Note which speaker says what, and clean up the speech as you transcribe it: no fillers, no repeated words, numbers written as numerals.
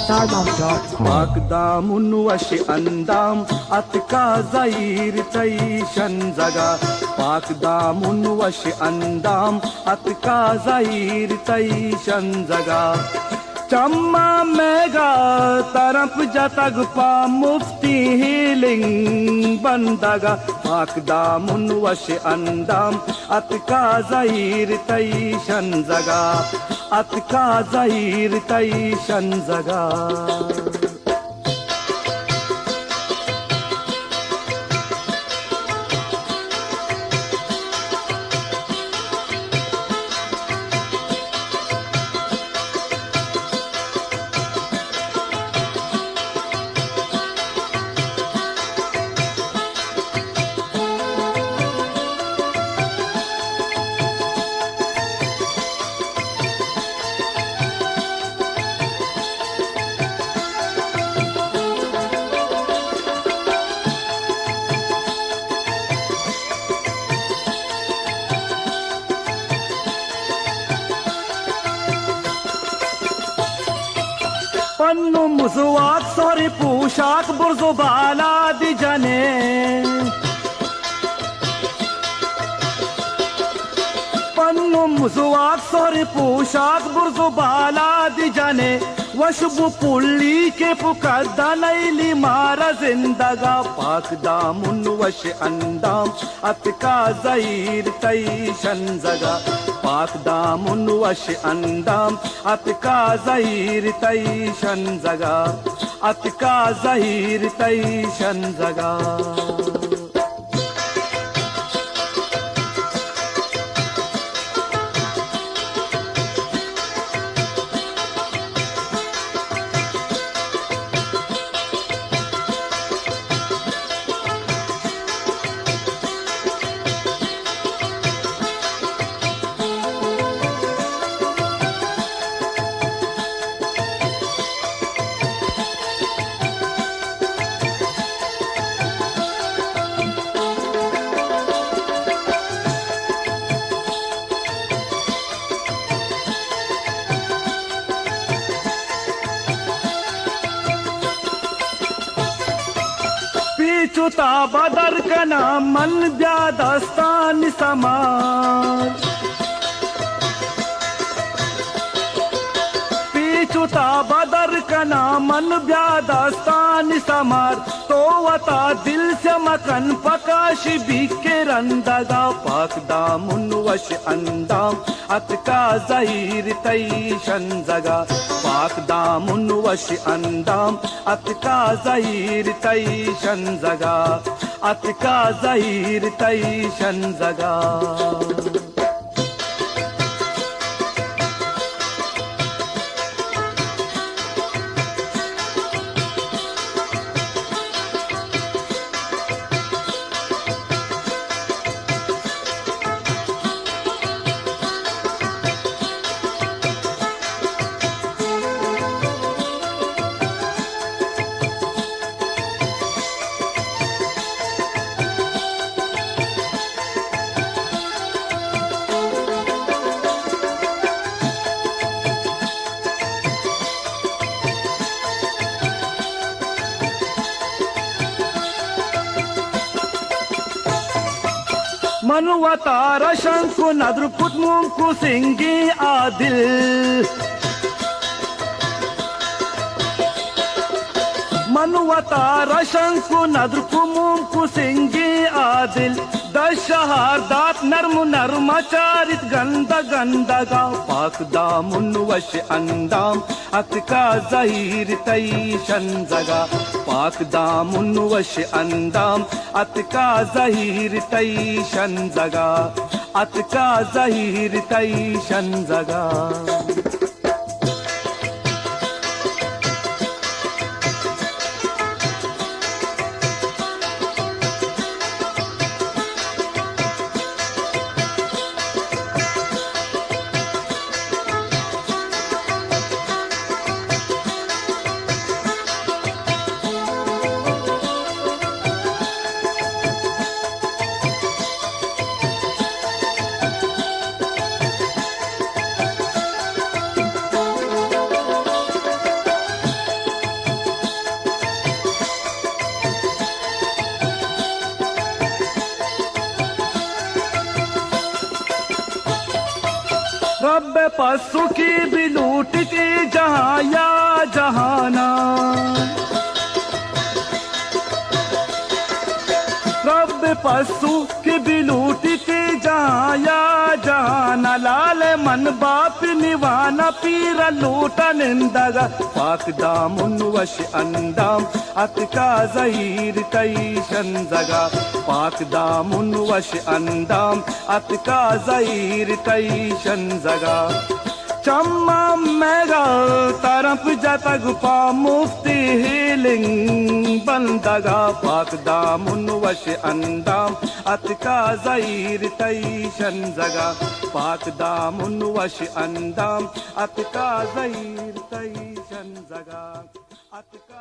Speaker 1: starmount.com.
Speaker 2: Akdamun washi andam atka zair taishan zaga. Akdamun washi andam atka zair taishan zaga. Chamma mega tarap jatag pa mufti healing bandaga. Akdamun washi andam atka zair taishan zaga. Atka zair taishan zaga. पन्नु मुसवाक सॉरी पोशाक बुर्जो बाला दी जाने पन्नु मुसवाक सॉरी पोशाक बुर्जो बाला दी जाने वशबु पुल्ली के पुकद्दा नैली मारा जिंदगा पाक दामुन वश अंदाम अतका ज़हीर तैशन जगा पाक दामुन वश अंदाम अतका ज़हीर तैशन जगा अतका ज़हीर तैशन जगा चुता बदर का नाम मन ब्यादस्तान समाज पीछुता बदर का नाम मन ब्यादस्तान समार तो वता दिल से मकन पकाश बिके रंदगा पाक दामुन वश अंदाम अतका ज़हीर तैशन जगा पाक दामुन वश अंदाम अतका ज़हीर तैशन जगा अतका ज़हीर तैशन जगा मनुवतारा शंकु नद्र पुतमुंकु सिंगी आदिल मनुवतारा शंकु नद्र पुमुंकु सिंगी आदिल दशहार दात नर्म नर्मचारित गंद गंदगा पाक दामुन वश अंदाम अतका ज़हीर तैशन जगा पाक दामुन वश अंदाम अतका ज़हीर तैशन जगा अतका ज़हीर तैशन जगा पशु की भी लूटती जहां या जहाना, रब पशु की भी लूटती जहां या जहाना, लाल मन बाप निवाना पीर लूटा निंदगा, पाक दामुन वश अंदाम अतका जहीर तईशन जगा, पाक दामुन वश अंदाम अतका जहीर तईशन जगा, चम्मा मेगा तरफ जतग पा मुफ्ती हीलिंग बंदगा, पाक दामुन वश अंदाम अतका जहीर तईशन जगा, पाक दामुन वश अंदाम अतका जहीर तईशन जगा, अतका